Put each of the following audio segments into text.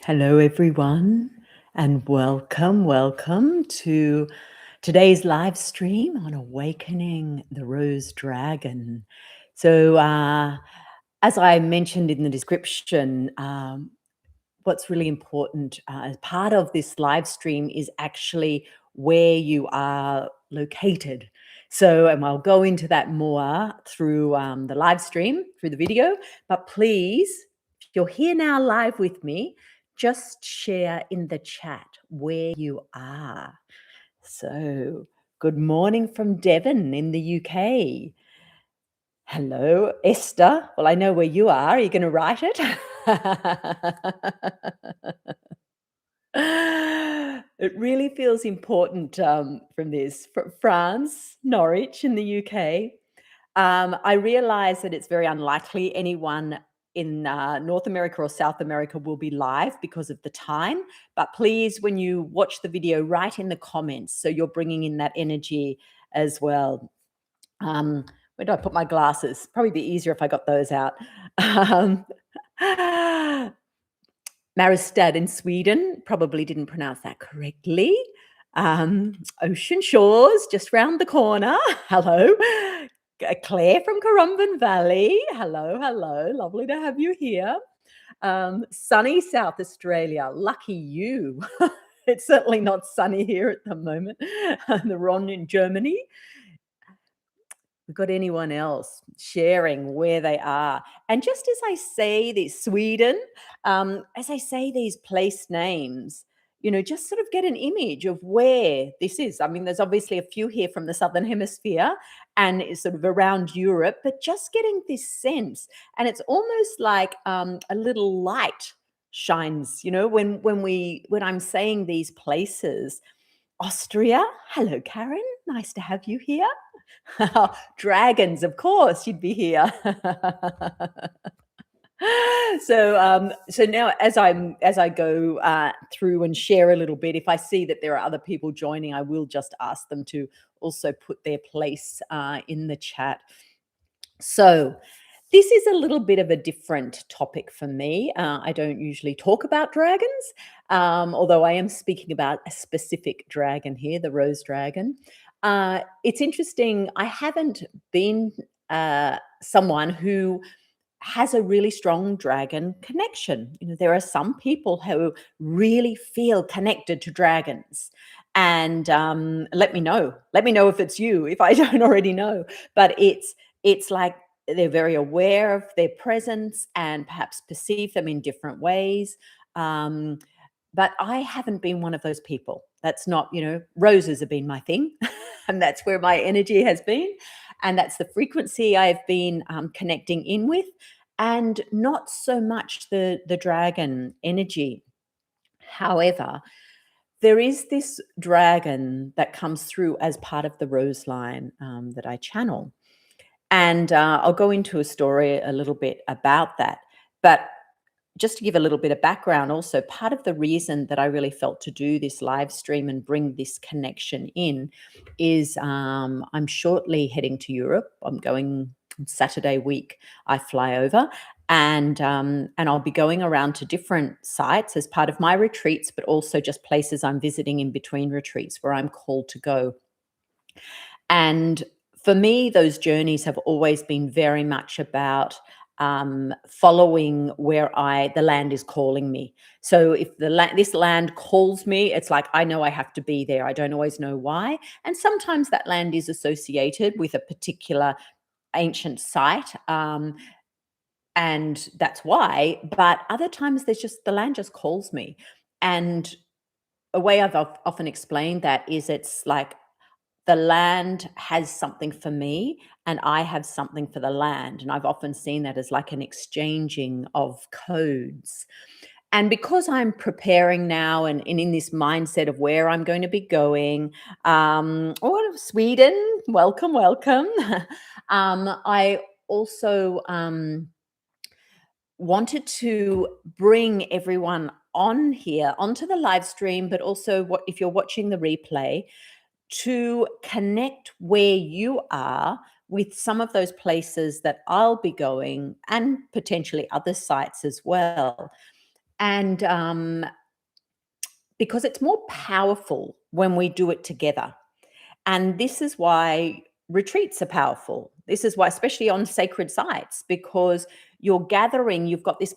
Hello, everyone, and welcome to today's live stream on Awakening the Rose Dragon. So, as I mentioned in the description, what's really important as part of this live stream is actually where you are located. So, and I'll go into that more through the live stream, through the video, but please, if you're here now live with me, just share in the chat where you are. So, good morning from Devon in the UK. Hello, Esther. Well, I know where you are. Are you going to write it? It really feels important from this. France, Norwich in the UK. I realize that it's very unlikely anyone in North America or South America will be live because of the time. But please, when you watch the video, write in the comments so you're bringing in that energy as well. Where do I put my glasses? Probably be easier if I got those out. Maristad in Sweden, probably didn't pronounce that correctly. Ocean Shores, just round the corner. Hello. Claire from Currumbin Valley. Hello, lovely to have you here. Sunny South Australia, lucky you. It's certainly not sunny here at the moment. The Ron in Germany. We've got anyone else sharing where they are. And just as I say this, Sweden, as I say these place names, just sort of get an image of where this is. I mean, there's obviously a few here from the Southern Hemisphere and it's sort of around Europe, but just getting this sense. And it's almost like a little light shines, when I'm saying these places. Austria, hello, Karen. Nice to have you here. Dragons, of course, you'd be here. So now as I go through and share a little bit, if I see that there are other people joining, I will just ask them to also put their place in the chat. So this is a little bit of a different topic for me. I don't usually talk about dragons, although I am speaking about a specific dragon here, the rose dragon. It's interesting. I haven't been someone who has a really strong dragon connection. There are some people who really feel connected to dragons. And let me know if it's you, if I don't already know. But it's like they're very aware of their presence and perhaps perceive them in different ways. But I haven't been one of those people. That's not, roses have been my thing. And that's where my energy has been. And that's the frequency I've been connecting in with, and not so much the dragon energy. However, there is this dragon that comes through as part of the rose line that I channel. And I'll go into a story a little bit about that. But just to give a little bit of background, also, part of the reason that I really felt to do this live stream and bring this connection in is I'm shortly heading to Europe. I'm going Saturday week. I fly over, and I'll be going around to different sites as part of my retreats, but also just places I'm visiting in between retreats where I'm called to go. And for me, those journeys have always been very much about following where the land is calling me. So if this land calls me, it's like I know I have to be there. I don't always know why. And sometimes that land is associated with a particular ancient site. And that's why. But other times the land just calls me. And a way I've often explained that is it's like the land has something for me and I have something for the land. And I've often seen that as like an exchanging of codes. And because I'm preparing now and in this mindset of where I'm going to be going, Sweden, welcome. I also wanted to bring everyone on here onto the live stream, but also if you're watching the replay, to connect where you are with some of those places that I'll be going and potentially other sites as well. And because it's more powerful when we do it together. And this is why retreats are powerful. This is why, especially on sacred sites, because you're gathering, you've got this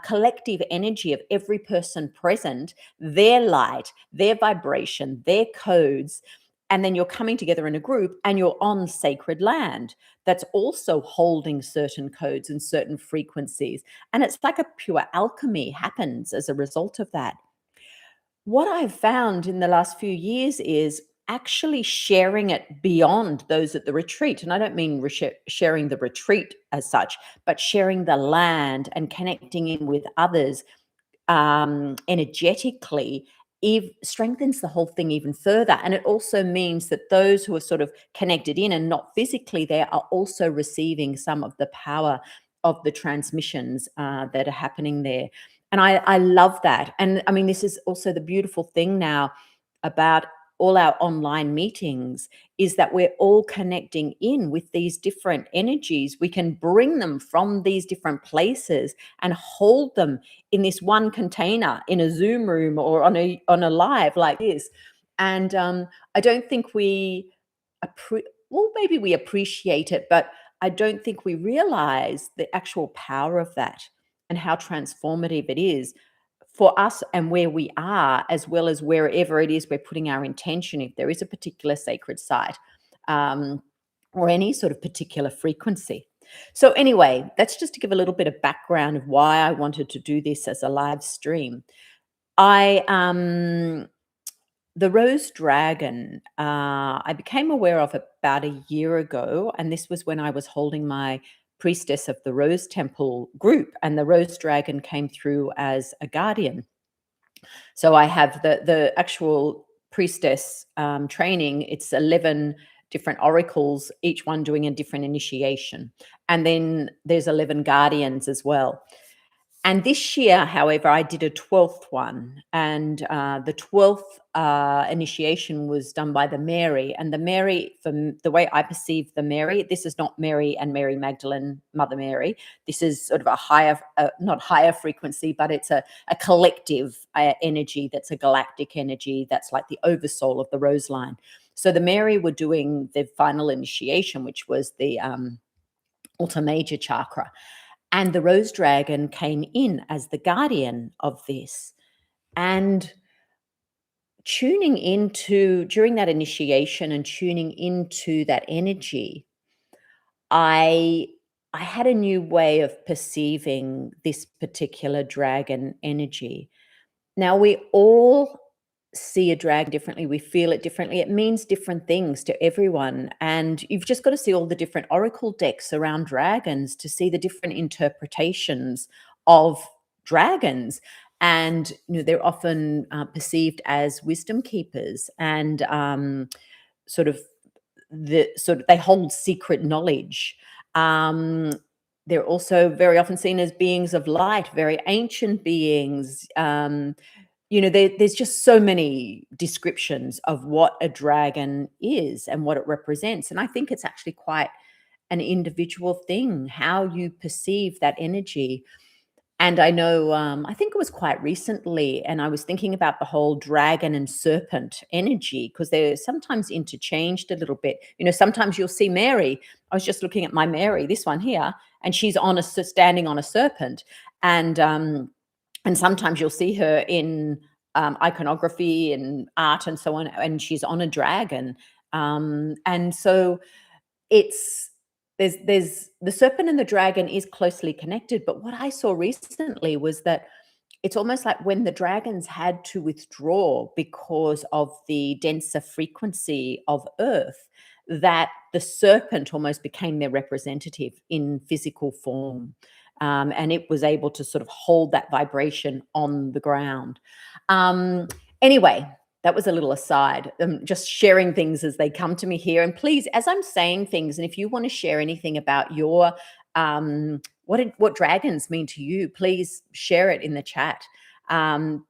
collective energy of every person present, their light, their vibration, their codes. And then you're coming together in a group and you're on sacred land that's also holding certain codes and certain frequencies. And it's like a pure alchemy happens as a result of that. What I've found in the last few years is actually sharing it beyond those at the retreat. And I don't mean sharing the retreat as such, but sharing the land and connecting in with others energetically strengthens the whole thing even further. And it also means that those who are sort of connected in and not physically there are also receiving some of the power of the transmissions that are happening there. And I love that. And I mean, this is also the beautiful thing now about all our online meetings is that we're all connecting in with these different energies. We can bring them from these different places and hold them in this one container in a Zoom room or on a live like this. And I don't think maybe we appreciate it, but I don't think we realize the actual power of that and how transformative it is for us and where we are, as well as wherever it is we're putting our intention, if there is a particular sacred site or any sort of particular frequency. So anyway, that's just to give a little bit of background of why I wanted to do this as a live stream. The rose dragon, I became aware of about a year ago, and this was when I was holding my priestess of the Rose Temple group, and the rose dragon came through as a guardian. So I have the actual priestess training. It's 11 different oracles, each one doing a different initiation, and then there's 11 guardians as well. And this year, however, I did a 12th one, and the 12th initiation was done by the Mary. And the Mary, from the way I perceive the Mary, this is not Mary and Mary Magdalene, Mother Mary. This is sort of a higher, not higher frequency, but it's a collective energy that's a galactic energy that's like the oversoul of the rose line. So the Mary were doing the final initiation, which was the Ultra Major chakra. And the rose dragon came in as the guardian of this. And tuning into, during that initiation and tuning into that energy, I had a new way of perceiving this particular dragon energy. Now, we all see a dragon differently. We feel it differently. It means different things to everyone. And you've just got to see all the different oracle decks around dragons to see the different interpretations of dragons. And they're often perceived as wisdom keepers and sort of they hold secret knowledge. They're also very often seen as beings of light, very ancient beings. There's just so many descriptions of what a dragon is and what it represents. And I think it's actually quite an individual thing, how you perceive that energy. And I know, I think it was quite recently, and I was thinking about the whole dragon and serpent energy because they're sometimes interchanged a little bit. Sometimes you'll see Mary. I was just looking at my Mary, this one here, and she's standing on a serpent. And sometimes you'll see her in iconography and art and so on, and she's on a dragon. And so there's the serpent and the dragon is closely connected. But what I saw recently was that it's almost like when the dragons had to withdraw because of the denser frequency of Earth, that the serpent almost became their representative in physical form. And it was able to sort of hold that vibration on the ground. Anyway, that was a little aside. I'm just sharing things as they come to me here. And please, as I'm saying things, and if you want to share anything about your what dragons mean to you, please share it in the chat. I'm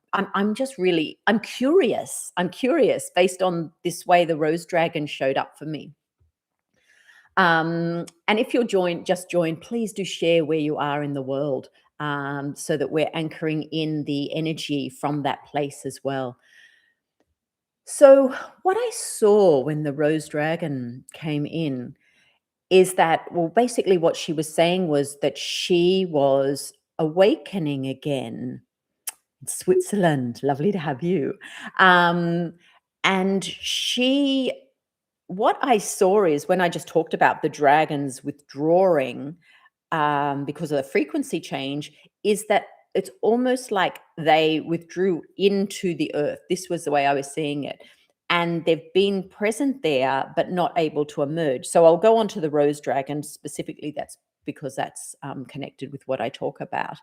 curious. I'm curious based on this way the rose dragon showed up for me. And if you're just joined, please do share where you are in the world. so that we're anchoring in the energy from that place as well. So, what I saw when the rose dragon came in is that, well, basically, what she was saying was that she was awakening again. Switzerland, lovely to have you. Um, and she what I saw is when I just talked about the dragons withdrawing, because of the frequency change, is that it's almost like they withdrew into the earth. This was the way I was seeing it. And they've been present there, but not able to emerge. So I'll go on to the rose dragon specifically. That's because that's connected with what I talk about.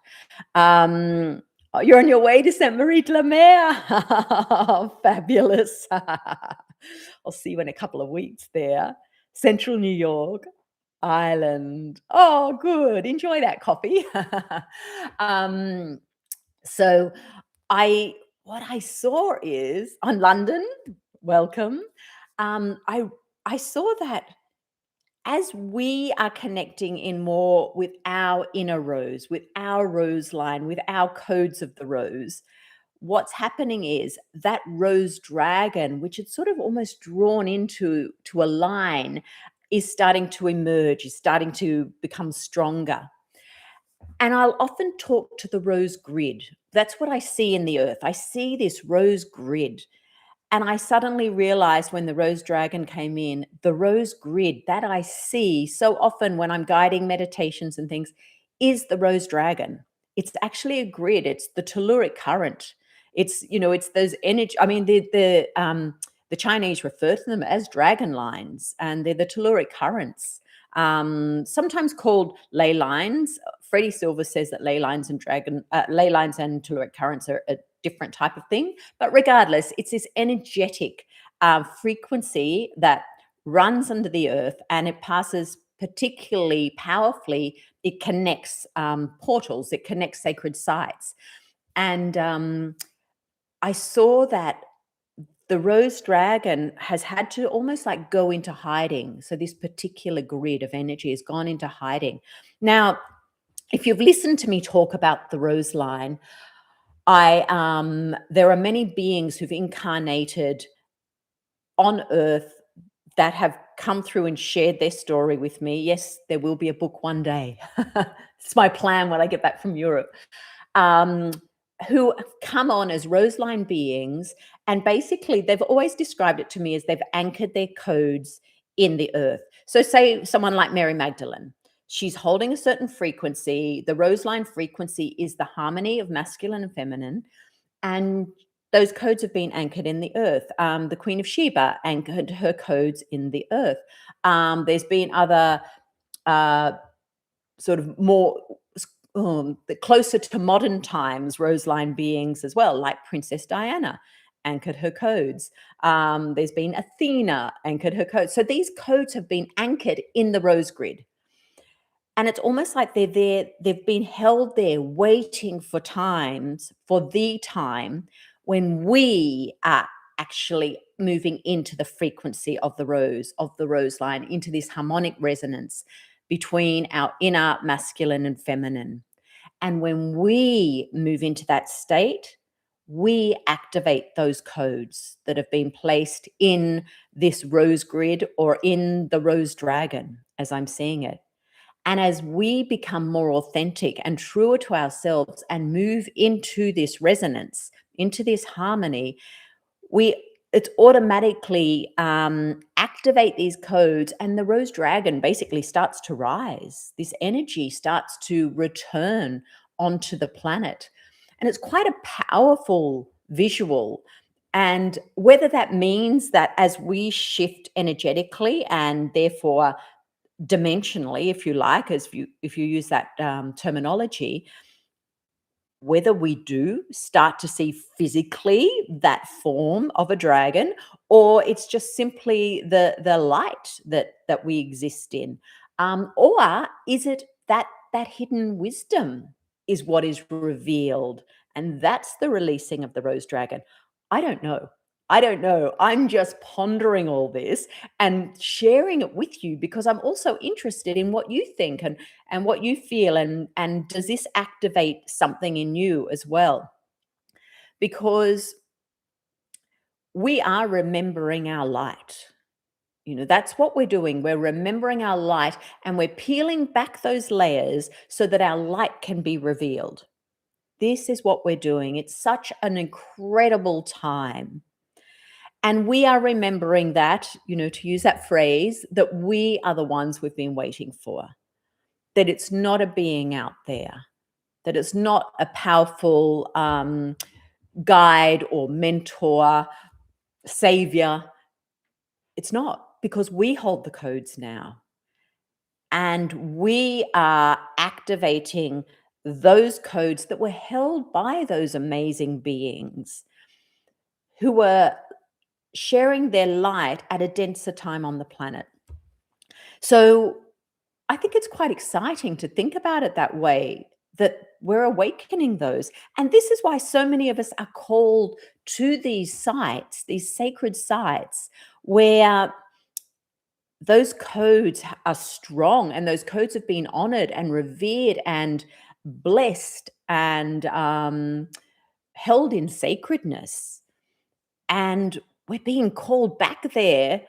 Um, oh, you're on your way to Saint Marie de la Mer. Fabulous. I'll see you in a couple of weeks there. Central New York, Ireland. Oh, good. Enjoy that coffee. um, so I what I saw is on London, welcome. I saw that as we are connecting in more with our inner rose, with our rose line, with our codes of the rose, what's happening is that rose dragon, which it's sort of almost drawn into to a line, is starting to emerge, is starting to become stronger. And I'll often talk to the rose grid. That's what I see in the earth. I see this rose grid. And I suddenly realized when the rose dragon came in, the rose grid that I see so often when I'm guiding meditations and things is the rose dragon. It's actually a grid. It's the telluric current. It's those energy. I mean, the Chinese refer to them as dragon lines, and they're the telluric currents. Sometimes called ley lines. Freddie Silver says that ley lines and telluric currents are a different type of thing. But regardless, it's this energetic frequency that runs under the earth, and it passes particularly powerfully. It connects portals, it connects sacred sites. And I saw that the rose dragon has had to almost like go into hiding. So this particular grid of energy has gone into hiding. Now, if you've listened to me talk about the rose line, there are many beings who've incarnated on earth that have come through and shared their story with me. Yes, there will be a book one day. It's my plan when I get back from Europe. Who come on as roseline beings, and basically they've always described it to me as they've anchored their codes in the earth. So say someone like Mary Magdalene, she's holding a certain frequency. The roseline frequency is the harmony of masculine and feminine, and those codes have been anchored in the earth. The Queen of Sheba anchored her codes in the earth. There's been other sort of more closer to modern times roseline beings as well, like Princess Diana anchored her codes. There's been Athena anchored her codes. So these codes have been anchored in the rose grid. And it's almost like they're there, they've been held there waiting for the time when we are actually moving into the frequency of the rose line, into this harmonic resonance between our inner masculine and feminine. And when we move into that state, we activate those codes that have been placed in this rose grid or in the rose dragon, as I'm seeing it. And as we become more authentic and truer to ourselves and move into this resonance, into this harmony, it automatically activate these codes, and the rose dragon basically starts to rise. This energy starts to return onto the planet. And it's quite a powerful visual. And whether that means that as we shift energetically and therefore dimensionally, if you like, if you use that terminology, whether we do start to see physically that form of a dragon, or it's just simply the light that we exist in, or is it that hidden wisdom is what is revealed, and that's the releasing of the rose dragon? I don't know. I don't know. I'm just pondering all this and sharing it with you because I'm also interested in what you think and what you feel, and does this activate something in you as well? Because we are remembering our light. That's what we're doing. We're remembering our light and we're peeling back those layers so that our light can be revealed. This is what we're doing. It's such an incredible time. And we are remembering that, to use that phrase, that we are the ones we've been waiting for, that it's not a being out there, that it's not a powerful guide or mentor, savior. It's not, because we hold the codes now. And we are activating those codes that were held by those amazing beings who were sharing their light at a denser time on the planet. So I think it's quite exciting to think about it that way, that we're awakening those. And this is why so many of us are called to these sites, these sacred sites, where those codes are strong and those codes have been honored and revered and blessed and held in sacredness. And we're being called back there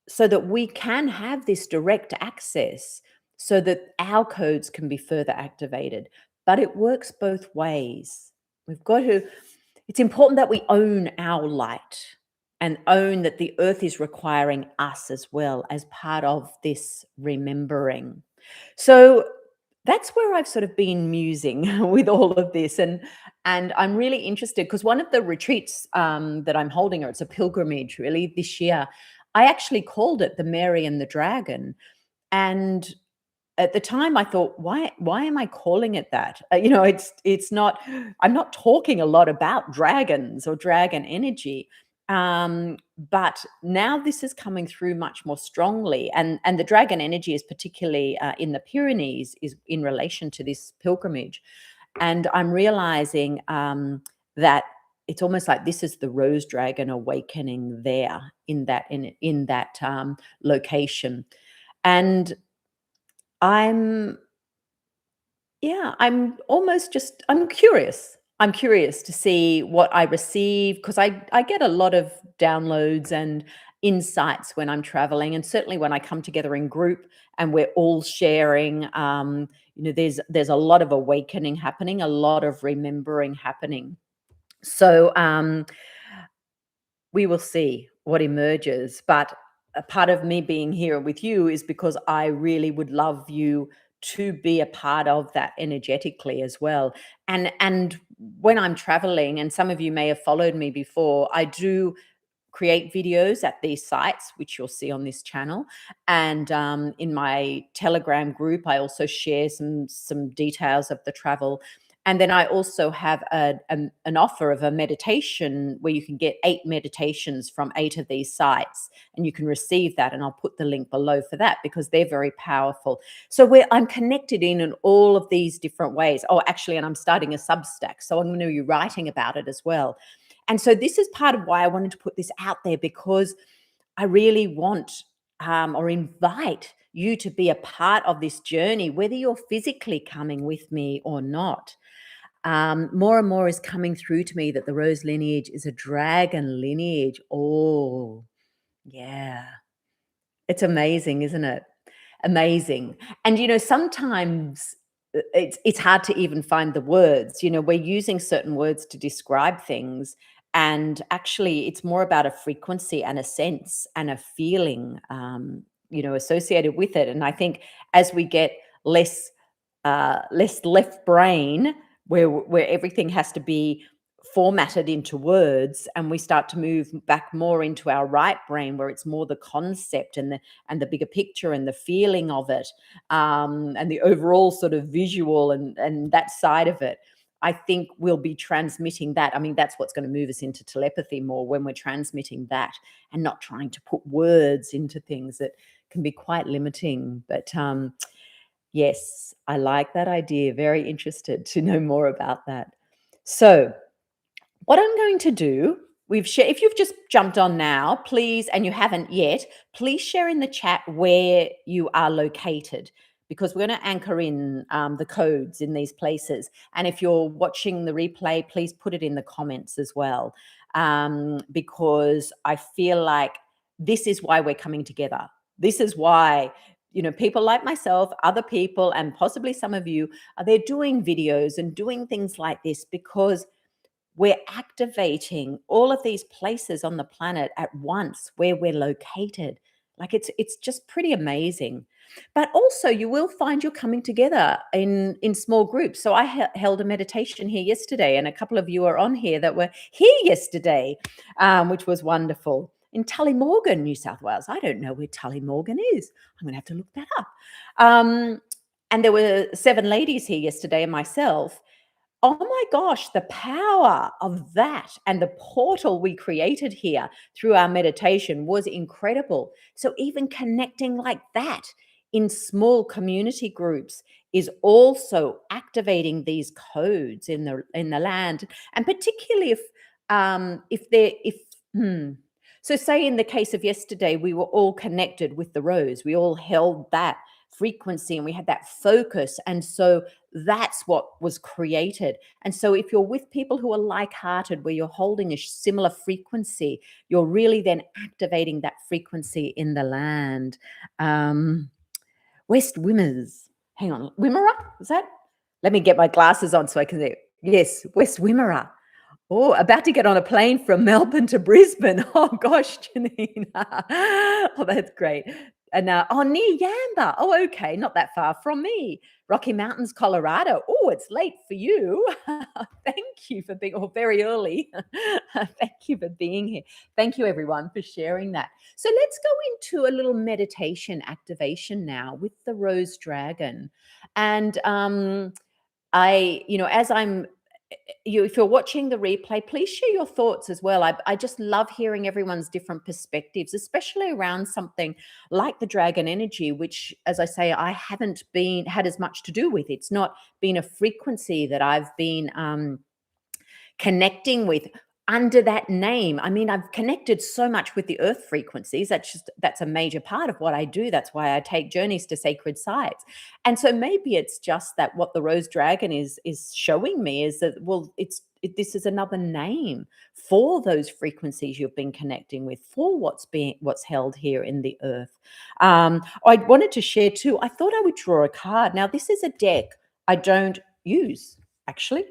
so that we can have this direct access, so that our codes can be further activated. But it works both ways. It's important that we own our light and own that the earth is requiring us as well as part of this remembering. So that's where I've sort of been musing with all of this, and I'm really interested because one of the retreats that I'm holding, or it's a pilgrimage really this year, I actually called it the Mary and the Dragon. And at the time I thought, why am I calling it that? It's not, I'm not talking a lot about dragons or dragon energy. But now this is coming through much more strongly, and the dragon energy is particularly in the Pyrenees, is in relation to this pilgrimage. And I'm realizing that it's almost like this is the rose dragon awakening there in that location. And I'm I'm almost just I'm curious. I'm curious to see what I receive, because I get a lot of downloads and insights when I'm traveling, and certainly when I come together in group and we're all sharing. There's a lot of awakening happening, a lot of remembering happening. So we will see what emerges. But a part of me being here with you is because I really would love you to be a part of that energetically as well. And when I'm traveling, and some of you may have followed me before, I do create videos at these sites, which you'll see on this channel. And in my Telegram group, I also share some details of the travel. And then I also have an offer of a meditation where you can get 8 meditations from 8 of these sites, and you can receive that. And I'll put the link below for that because they're very powerful. So I'm connected in all of these different ways. Oh, actually, and I'm starting a Substack, so I'm going to be writing about it as well. And so this is part of why I wanted to put this out there, because I really want or invite you to be a part of this journey, whether you're physically coming with me or not. More and more is coming through to me that the rose lineage is a dragon lineage. Oh, yeah. It's amazing, isn't it? Amazing. And sometimes it's hard to even find the words. We're using certain words to describe things, and actually it's more about a frequency and a sense and a feeling associated with it. And I think as we get less left brain, where everything has to be formatted into words, and we start to move back more into our right brain, where it's more the concept and the bigger picture and the feeling of it, and the overall sort of visual and that side of it. I think we'll be transmitting that. I mean, that's what's going to move us into telepathy more, when we're transmitting that and not trying to put words into things that can be quite limiting. But yes, I like that idea. Very interested to know more about that. So what I'm going to do We've shared. If you've just jumped on now, please, and you haven't yet, please share in the chat where you are located, because we're going to anchor in the codes in these places. And if you're watching the replay, please put it in the comments as well, because I feel like this is why we're coming together. This is why, people like myself, other people, and possibly some of you are there doing videos and doing things like this, because we're activating all of these places on the planet at once where we're located. Like it's just pretty amazing. But also you will find you're coming together in small groups. So I held a meditation here yesterday, and a couple of you are on here that were here yesterday, which was wonderful, in Tullymorgan, New South Wales. I don't know where Tullymorgan is. I'm going to have to look that up. And there were 7 ladies here yesterday and myself. Oh my gosh, the power of that and the portal we created here through our meditation was incredible. So even connecting like that in small community groups is also activating these codes in the land, and particularly so say in the case of yesterday, we were all connected with the rose. We all held that frequency and we had that focus, and so that's what was created. And so if you're with people who are like-hearted, where you're holding a similar frequency, you're really then activating that frequency in the land. West Wimmera, hang on, Wimmera, is that? Let me get my glasses on so I can see. Yes, West Wimmera. Oh, about to get on a plane from Melbourne to Brisbane. Oh gosh, Janine. Oh, that's great. And near Yamba. Oh, okay, not that far from me. Rocky Mountains, Colorado. Oh, it's late for you. Thank you for being, or very early. Thank you for being here. Thank you, everyone, for sharing that. So let's go into a little meditation activation now with the Rose Dragon. And as I'm if you're watching the replay, please share your thoughts as well. I just love hearing everyone's different perspectives, especially around something like the dragon energy, which, as I say, I haven't had as much to do with. It's not been a frequency that I've been connecting with under that name. I mean, I've connected so much with the earth frequencies. That's a major part of what I do. That's why I take journeys to sacred sites. And so maybe it's just that what the rose dragon is showing me is that, well, this is another name for those frequencies you've been connecting with, for what's held here in the earth. I wanted to share too, I thought I would draw a card. Now, this is a deck I don't use, actually,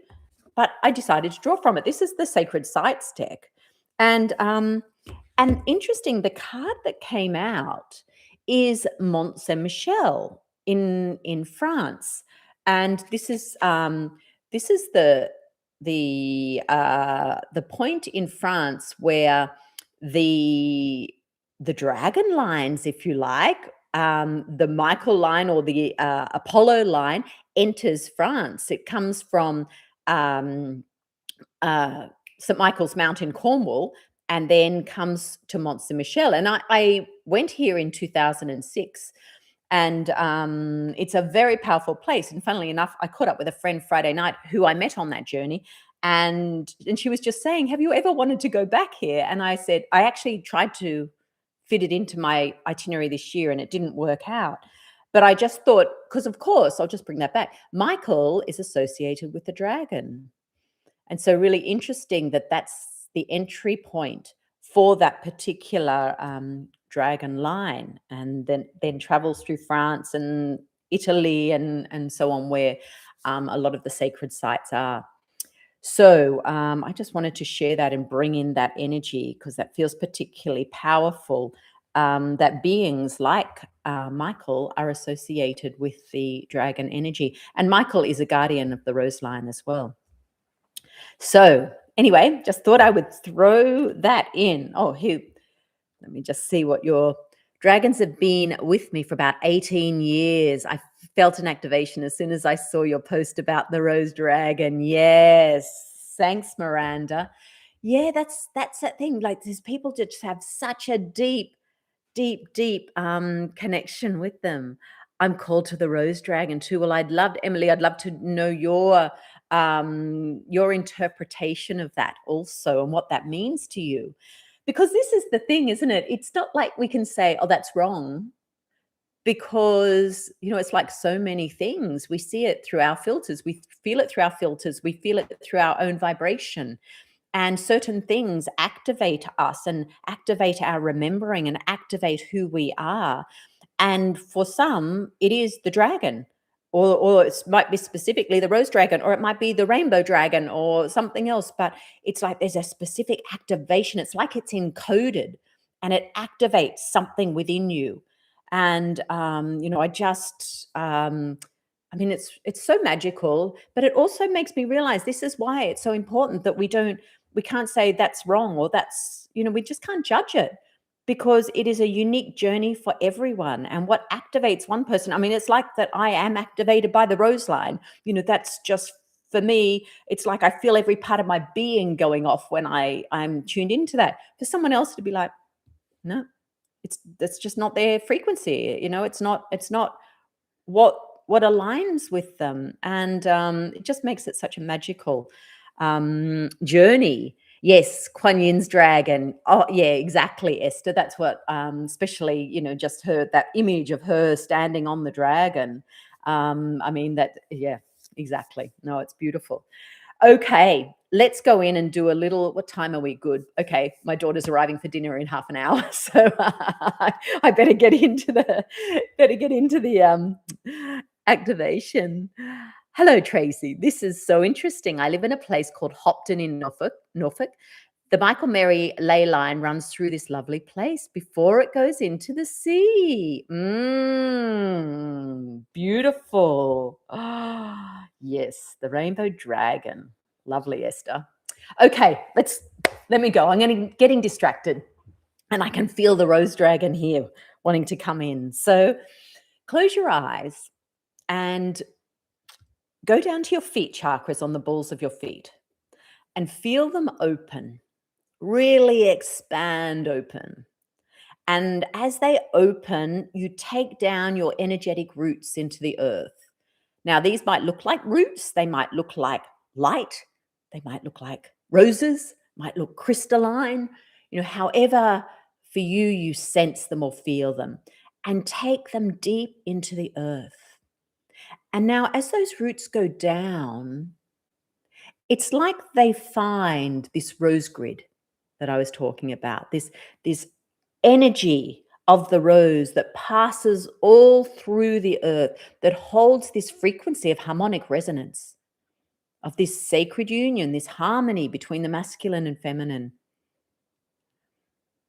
but I decided to draw from it. This is the Sacred Sites deck. And interesting, the card that came out is Mont Saint-Michel in France. And this is the point in France where the dragon lines, if you like, the Michael line or the Apollo line enters France. It comes from St. Michael's Mount in Cornwall, and then comes to Mont Saint-Michel. And I went here in 2006, and it's a very powerful place. And funnily enough, I caught up with a friend Friday night who I met on that journey, and she was just saying, have you ever wanted to go back here? And I said, I actually tried to fit it into my itinerary this year and it didn't work out. But I just thought, because of course, I'll just bring that back. Michael is associated with the dragon. And so really interesting that that's the entry point for that particular dragon line, and then travels through France and Italy and so on, where a lot of the sacred sites are. So I just wanted to share that and bring in that energy, because that feels particularly powerful, that beings like Michael are associated with the dragon energy. And Michael is a guardian of the rose line as well. So anyway, just thought I would throw that in. Oh, here, let me just see what your dragons have been with me for about 18 years. I felt an activation as soon as I saw your post about the rose dragon. Yes. Thanks, Miranda. Yeah, that's that thing. Like, these people just have such a deep connection with them. I'm called to the rose dragon too. Well, Emily, I'd love to know your your interpretation of that also and what that means to you. Because this is the thing, isn't it? It's not like we can say, oh, that's wrong, because, it's like so many things. We see it through our filters. We feel it through our filters. We feel it through our own vibration. And certain things activate us and activate our remembering and activate who we are. And for some, it is the dragon, or it might be specifically the rose dragon, or it might be the rainbow dragon or something else. But it's like there's a specific activation. It's like it's encoded and it activates something within you. And, it's so magical, but it also makes me realize this is why it's so important that we can't say that's wrong or that's, we just can't judge it, because it is a unique journey for everyone. And what activates one person, it's like that I am activated by the rose line. That's just, for me, it's like I feel every part of my being going off when I'm tuned into that. For someone else to be like, no, that's just not their frequency. It's not what aligns with them. And it just makes it such a magical journey. Yes, Kuan Yin's dragon. Oh, yeah, exactly, Esther. That's what, especially, just that image of her standing on the dragon. Yeah, exactly. No, it's beautiful. Okay, let's go in and do a little. What time are we? Good. Okay, my daughter's arriving for dinner in half an hour, so I better get into the activation. Hello, Tracy. This is so interesting. I live in a place called Hopton in Norfolk. The Michael Mary ley line runs through this lovely place before it goes into the sea. Beautiful. Yes, the rainbow dragon. Lovely, Esther. Okay, let me go. I'm getting distracted, and I can feel the rose dragon here wanting to come in. So close your eyes and go down to your feet chakras on the balls of your feet and feel them open. Really expand open. And as they open, you take down your energetic roots into the earth. Now, these might look like roots. They might look like light. They might look like roses, might look crystalline. However for you sense them or feel them. And take them deep into the earth. And now as those roots go down, it's like they find this rose grid that I was talking about, this energy of the rose that passes all through the earth, that holds this frequency of harmonic resonance, of this sacred union, this harmony between the masculine and feminine.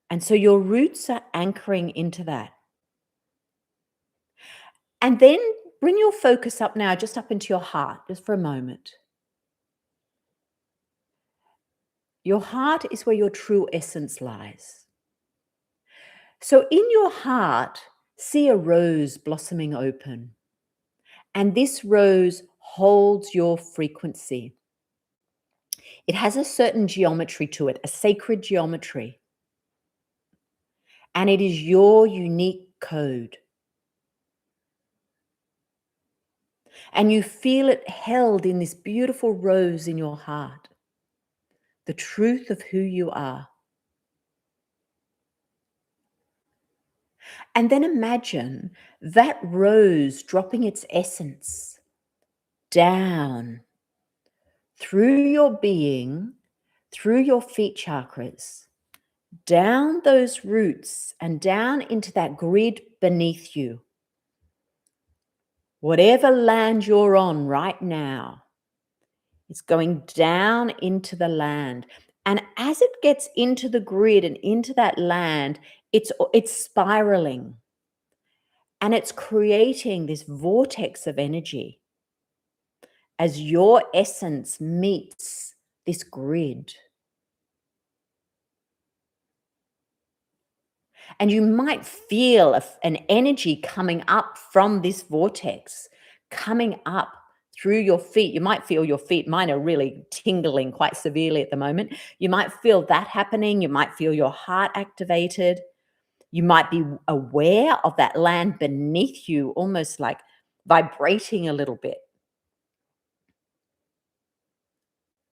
And so your roots are anchoring into that. And then bring your focus up now, just up into your heart, just for a moment. Your heart is where your true essence lies. So in your heart, see a rose blossoming open. And this rose holds your frequency. It has a certain geometry to it, a sacred geometry. And it is your unique code. And you feel it held in this beautiful rose in your heart. The truth of who you are. And then imagine that rose dropping its essence down through your being, through your feet chakras, down those roots and down into that grid beneath you. Whatever land you're on right now, it's going down into the land. And as it gets into the grid and into that land, it's spiraling. And it's creating this vortex of energy as your essence meets this grid. And you might feel an energy coming up from this vortex, coming up through your feet. You might feel your feet. Mine are really tingling quite severely at the moment. You might feel that happening. You might feel your heart activated. You might be aware of that land beneath you, almost like vibrating a little bit.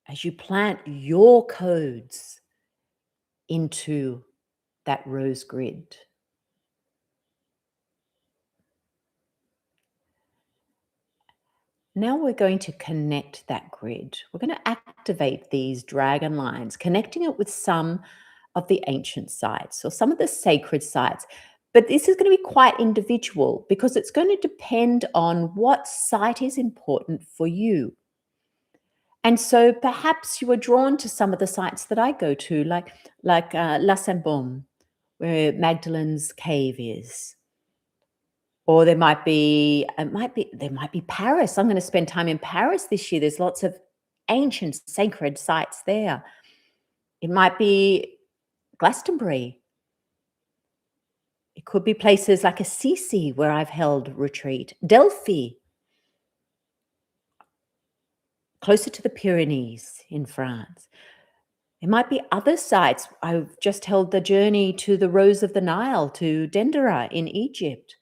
as you plant your codes into that rose grid. Now we're going to connect that grid. We're going to activate these dragon lines, connecting it with some of the ancient sites or some of the sacred sites. But this is going to be quite individual because it's going to depend on what site is important for you. And so perhaps you were drawn to some of the sites that I go to, like La Sainte-Baume, where Magdalene's cave is. Or there might be Paris. I'm going to spend time in Paris this year. There's lots of ancient sacred sites there. It might be Glastonbury. It could be places like Assisi, where I've held retreat. Delphi, closer to the Pyrenees in France. It might be other sites. I've just held the journey to the Rose of the Nile, to Dendera in Egypt.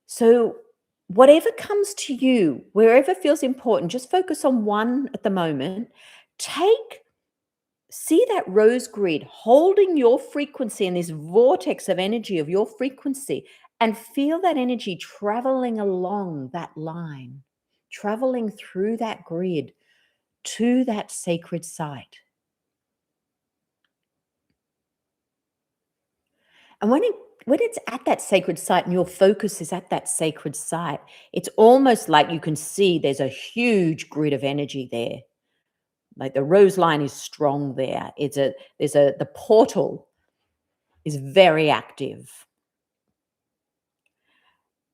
So whatever comes to you, wherever feels important, just focus on one at the moment. See that rose grid holding your frequency in this vortex of energy of your frequency, and feel that energy traveling along that line, traveling through that grid to that sacred site. And when it's at that sacred site and your focus is at that sacred site, it's almost like you can see there's a huge grid of energy there. Like the rose line is strong there. The portal is very active.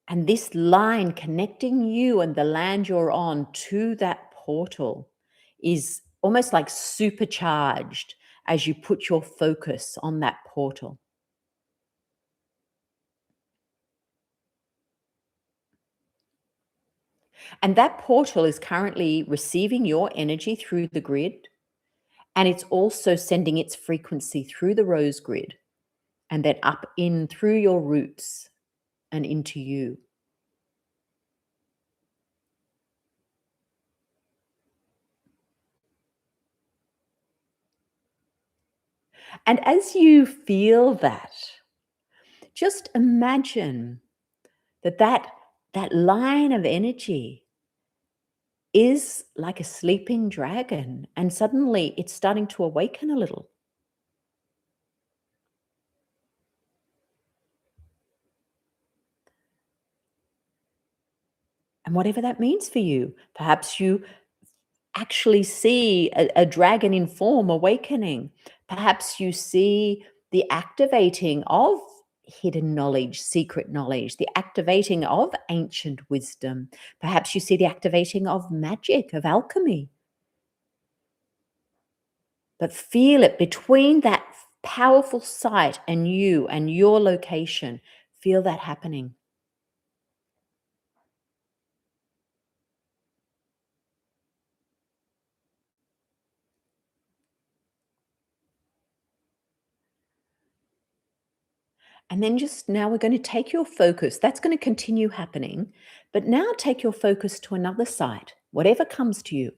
And this line connecting you and the land you're on to that portal is almost like supercharged as you put your focus on that portal. And that portal is currently receiving your energy through the grid, and it's also sending its frequency through the rose grid and then up in through your roots and into you. And as you feel that, just imagine that line of energy is like a sleeping dragon, and suddenly it's starting to awaken a little. And whatever that means for you, perhaps you actually see a dragon in form awakening. Perhaps you see the activating of hidden knowledge, secret knowledge, the activating of ancient wisdom. Perhaps you see the activating of magic, of alchemy. But feel it between that powerful sight and you and your location. Feel that happening. And then just now we're going to take your focus. That's going to continue happening. But now take your focus to another site, whatever comes to you.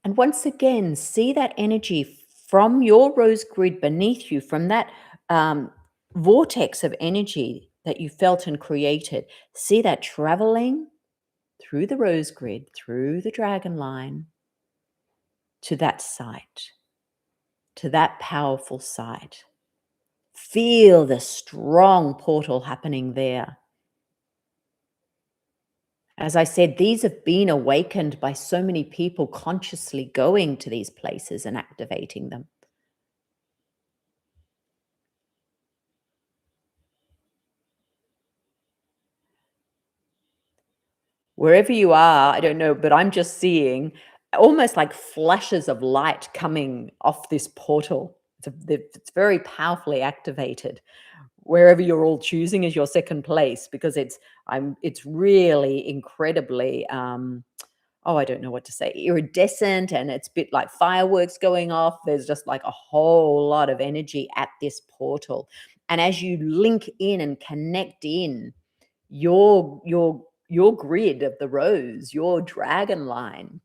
And once again, see that energy from your rose grid beneath you, from that vortex of energy that you felt and created. See that traveling through the rose grid, through the dragon line, to that site, to that powerful site. Feel the strong portal happening there. As I said, these have been awakened by so many people consciously going to these places and activating them. Wherever you are, I don't know, but I'm just seeing almost like flashes of light coming off this portal. It's very powerfully activated. Wherever you're all choosing as your second place, because it's really incredibly I don't know what to say, iridescent, and it's a bit like fireworks going off. There's just like a whole lot of energy at this portal. And as you link in and connect in, your your grid of the rose, your dragon line,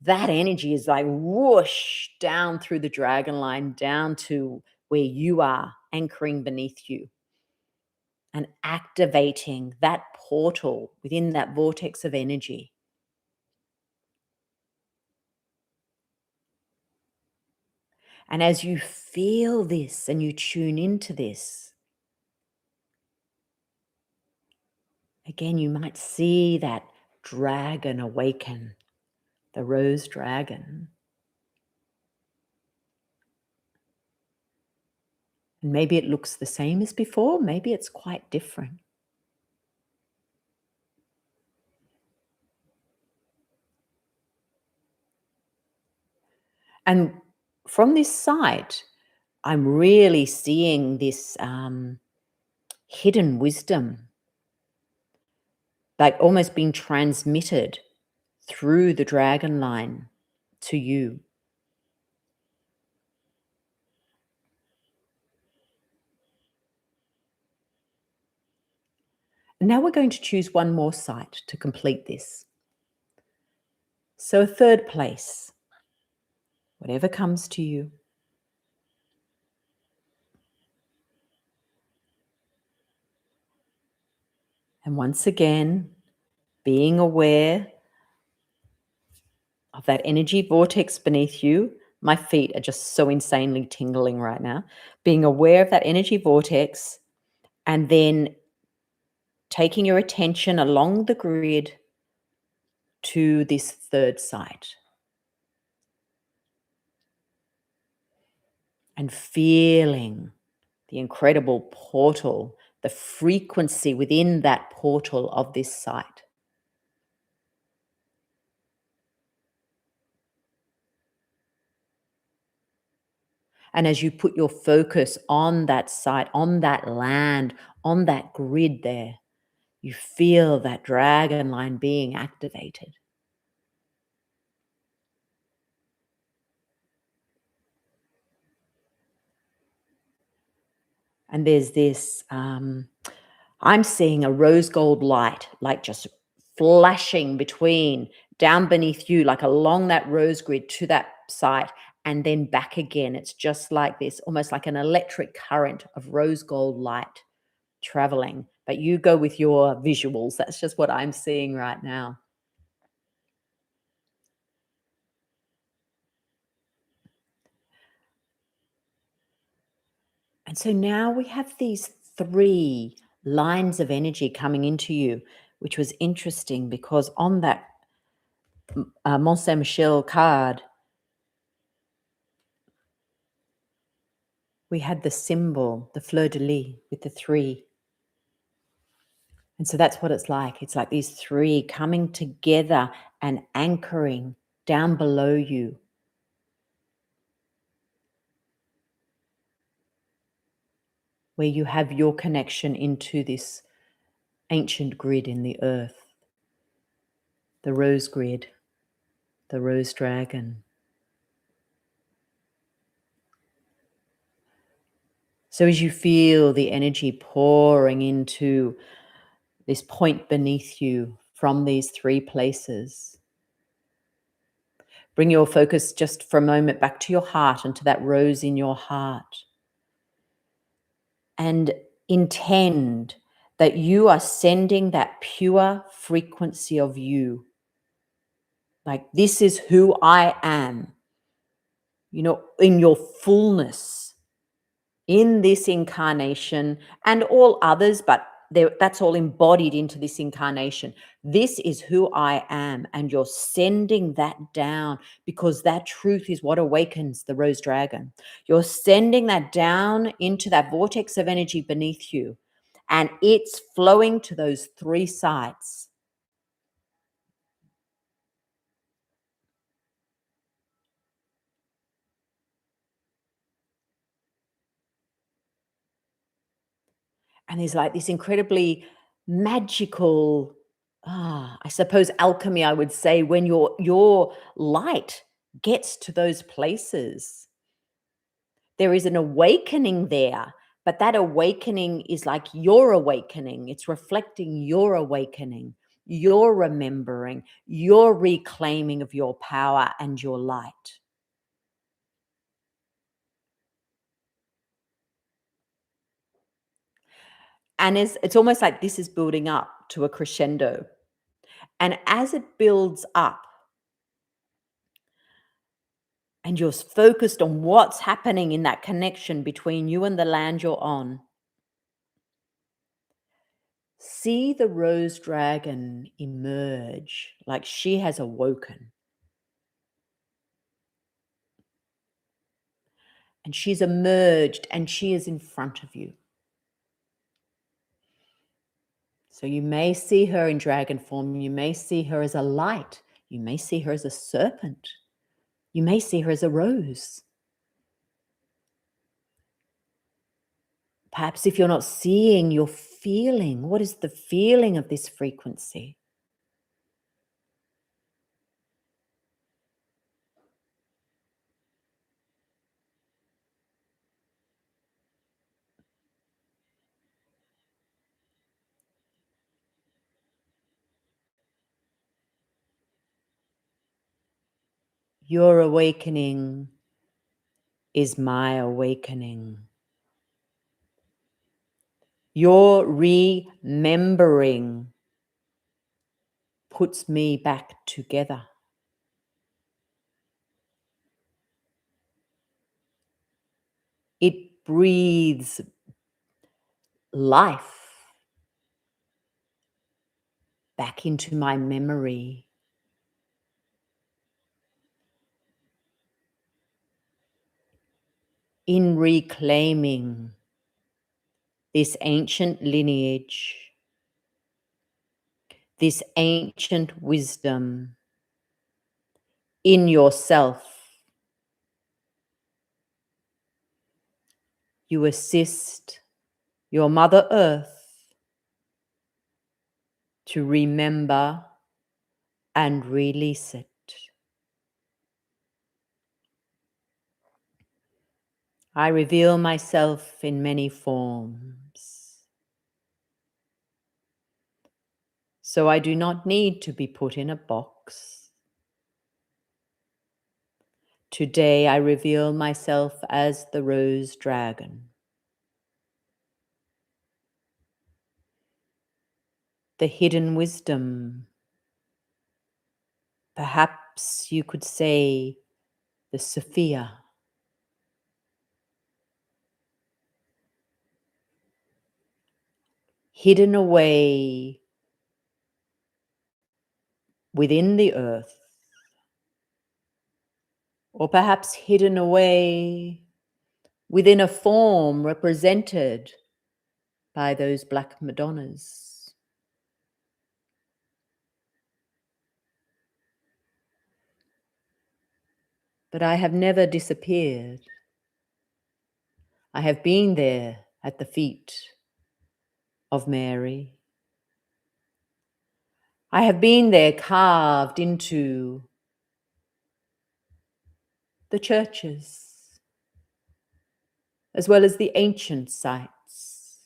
that energy is like whoosh down through the dragon line, down to where you are, anchoring beneath you and activating that portal within that vortex of energy. And as you feel this and you tune into this, again, you might see that dragon awaken, the rose dragon. And maybe it looks the same as before, maybe it's quite different. And from this site, I'm really seeing this hidden wisdom, like almost being transmitted through the dragon line to you. And now we're going to choose one more site to complete this. So a third place, whatever comes to you. And once again, being aware of that energy vortex beneath you. My feet are just so insanely tingling right now. Being aware of that energy vortex and then taking your attention along the grid to this third site. And feeling the incredible portal, the frequency within that portal of this site. And as you put your focus on that site, on that land, on that grid there, you feel that dragon line being activated. And there's this, I'm seeing a rose gold light, like just flashing between, down beneath you, like along that rose grid to that site, and then back again. It's just like this, almost like an electric current of rose gold light traveling. But you go with your visuals. That's just what I'm seeing right now. And so now we have these 3 lines of energy coming into you, which was interesting because on that Mont Saint-Michel card, we had the symbol, the fleur-de-lis with the 3. And so that's what it's like. It's like these 3 coming together and anchoring down below you. Where you have your connection into this ancient grid in the earth, the rose grid, the rose dragon. So as you feel the energy pouring into this point beneath you from these 3 places, bring your focus just for a moment back to your heart and to that rose in your heart. And intend that you are sending that pure frequency of you. Like, this is who I am, in your fullness, in this incarnation and all others, but that's all embodied into this incarnation. This is who I am, and you're sending that down because that truth is what awakens the rose dragon. You're sending that down into that vortex of energy beneath you, and it's flowing to those 3 sites. And there's like this incredibly magical, I suppose alchemy, I would say, when your light gets to those places. There is an awakening there But that awakening is like your awakening. It's reflecting your awakening, your remembering, your reclaiming of your power and your light. And it's almost like this is building up to a crescendo. And as it builds up and you're focused on what's happening in that connection between you and the land you're on, see the rose dragon emerge like she has awoken. And she's emerged and she is in front of you. So you may see her in dragon form. You may see her as a light. You may see her as a serpent. You may see her as a rose. Perhaps if you're not seeing, you're feeling. What is the feeling of this frequency? Your awakening is my awakening. Your remembering puts me back together. It breathes life back into my memory. In reclaiming this ancient lineage, this ancient wisdom in yourself, you assist your Mother Earth to remember and release it. I reveal myself in many forms, so I do not need to be put in a box. Today I reveal myself as the rose dragon, the hidden wisdom. Perhaps you could say the Sophia. Hidden away within the earth, or perhaps hidden away within a form represented by those black Madonnas. But I have never disappeared. I have been there at the feet of Mary. I have been there carved into the churches, as well as the ancient sites,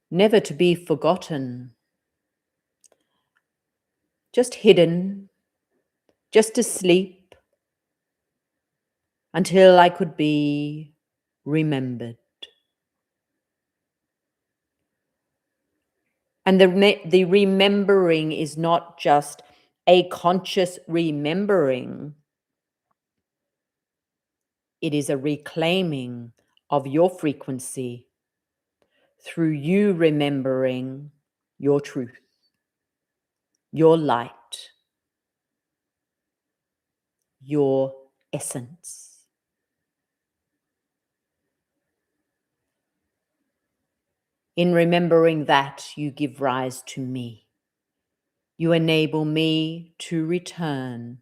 never to be forgotten, just hidden, just asleep, until I could be remembered. And the remembering is not just a conscious remembering. It is a reclaiming of your frequency through you remembering your truth, your light, your essence. In remembering that, you give rise to me. You enable me to return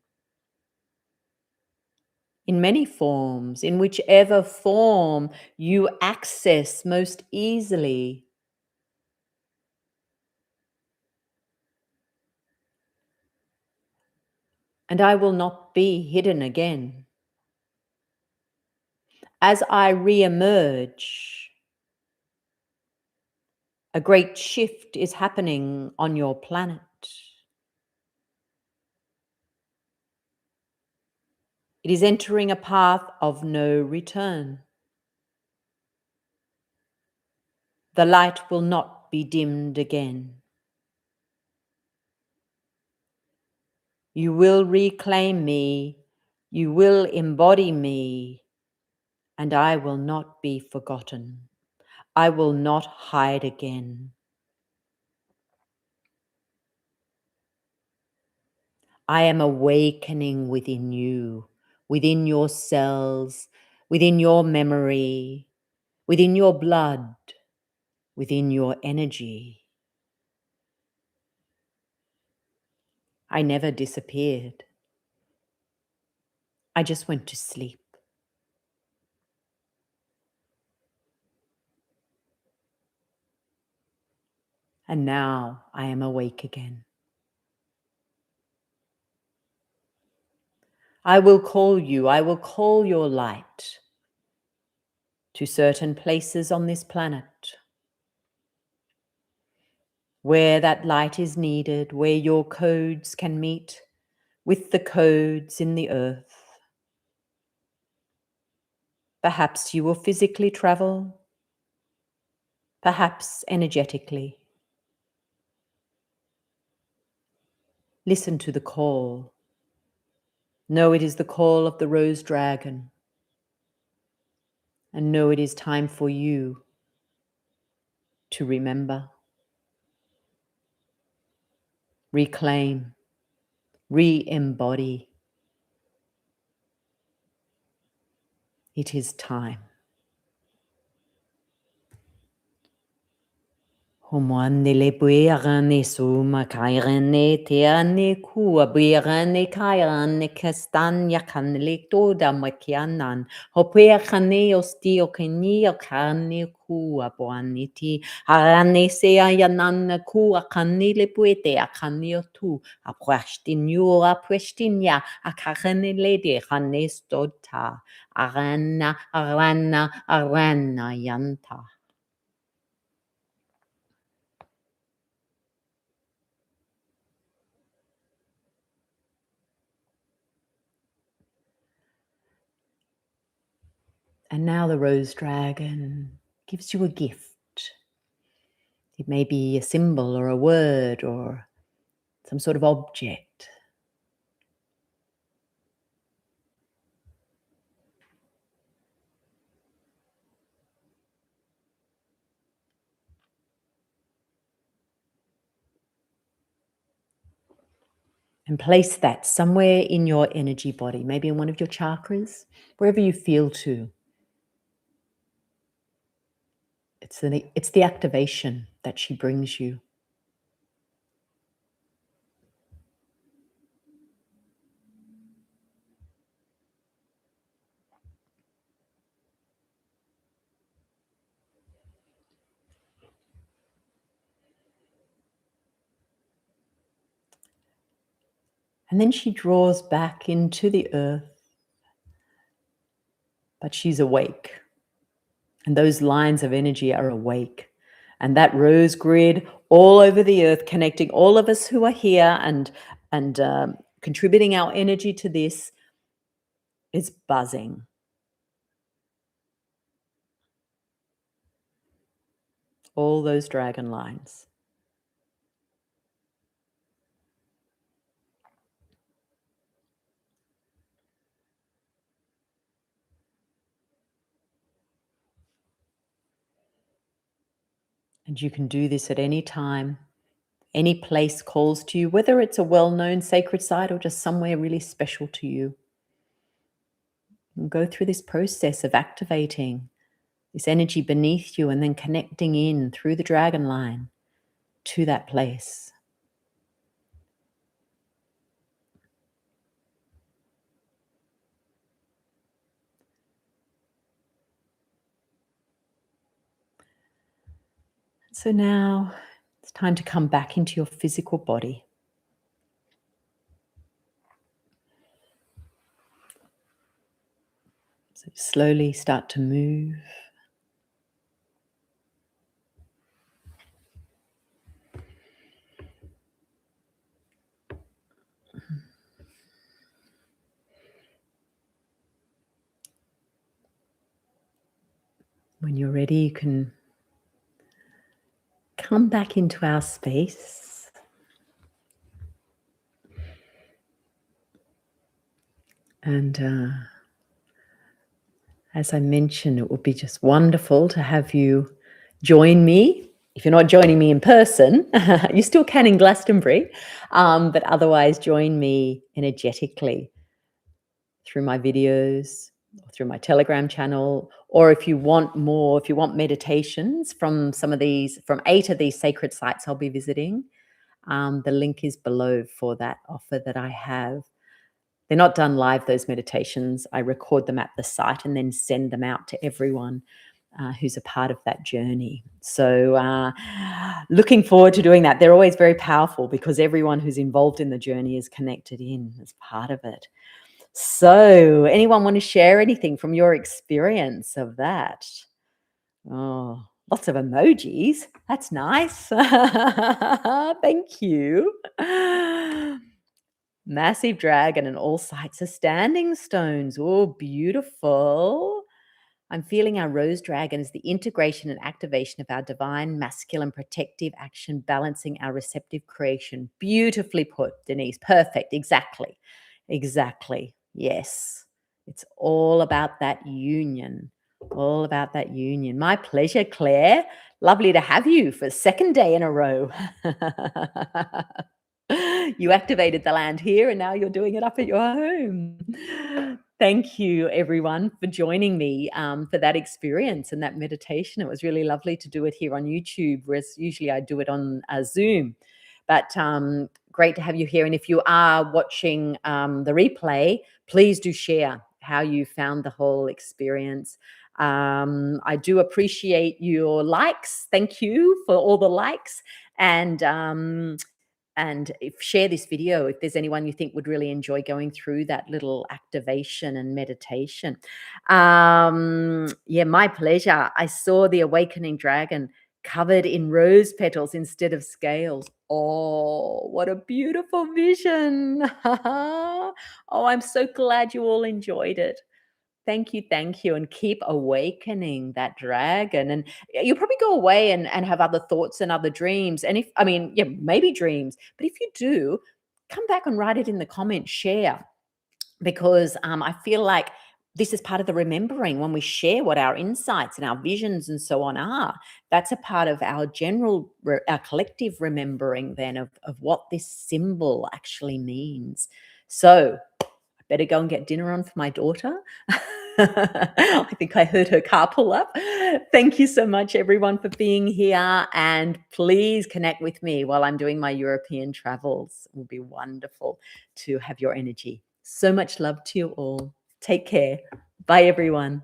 in many forms, in whichever form you access most easily. And I will not be hidden again. As I re-emerge, a great shift is happening on your planet. It is entering a path of no return. The light will not be dimmed again. You will reclaim me, you will embody me, and I will not be forgotten. I will not hide again. I am awakening within you, within your cells, within your memory, within your blood, within your energy. I never disappeared. I just went to sleep. And now I am awake again. I will call you, I will call your light to certain places on this planet where that light is needed, where your codes can meet with the codes in the earth. Perhaps you will physically travel, perhaps energetically. Listen to the call. Know it is the call of the rose dragon. And know it is time for you to remember, reclaim, re-embody. It is time. Humane le buerane suma kairane teane kua buerane kairane castagna canle toda makianan. Hopea cane ostio canio carne kua boaniti. Arane sea yanana kua canile puete a canio tu. A prestinia a carne lede hanestota. Arana yanta. And now the rose dragon gives you a gift. It may be a symbol or a word or some sort of object. And place that somewhere in your energy body, maybe in one of your chakras, wherever you feel to. It's the activation that she brings you. And then she draws back into the earth, but she's awake. And those lines of energy are awake. And that rose grid all over the earth, connecting all of us who are here and contributing our energy to this, is buzzing. All those dragon lines. And you can do this at any time. Any place calls to you, whether it's a well-known sacred site or just somewhere really special to you. And go through this process of activating this energy beneath you and then connecting in through the dragon line to that place. So now it's time to come back into your physical body. So slowly start to move. When you're ready, you can come back into our space. And as I mentioned, it would be just wonderful to have you join me. If you're not joining me in person, you still can in Glastonbury, but otherwise join me energetically through my videos, or through my Telegram channel, or if you want more, if you want meditations from from 8 of these sacred sites I'll be visiting, the link is below for that offer that I have. They're not done live, those meditations. I record them at the site and then send them out to everyone who's a part of that journey. So looking forward to doing that. They're always very powerful because everyone who's involved in the journey is connected in as part of it. So anyone want to share anything from your experience of that? Oh, lots of emojis. That's nice. Thank you. Massive dragon and all sites are standing stones. Oh, beautiful. I'm feeling our rose dragon is the integration and activation of our divine, masculine, protective action, balancing our receptive creation. Beautifully put, Denise. Perfect. Exactly. Exactly. Yes. It's all about that union. All about that union. My pleasure, Claire. Lovely to have you for the second day in a row. You activated the land here and now you're doing it up at your home. Thank you, everyone, for joining me for that experience and that meditation. It was really lovely to do it here on YouTube, whereas usually I do it on Zoom. But great to have you here. And if you are watching the replay, please do share how you found the whole experience. I do appreciate your likes. Thank you for all the likes. And if share this video if there's anyone you think would really enjoy going through that little activation and meditation. Yeah, my pleasure. I saw the awakening dragon covered in rose petals instead of scales. Oh, what a beautiful vision. Oh, I'm so glad you all enjoyed it. Thank you, and keep awakening that dragon. And you'll probably go away and have other thoughts and other dreams. And yeah, maybe dreams, but if you do, come back and write it in the comments, share, because I feel like this is part of the remembering when we share what our insights and our visions and so on are. That's a part of our our collective remembering then of what this symbol actually means. So better go and get dinner on for my daughter. I think I heard her car pull up. Thank you so much, everyone, for being here. And please connect with me while I'm doing my European travels. It will be wonderful to have your energy. So much love to you all. Take care. Bye, everyone.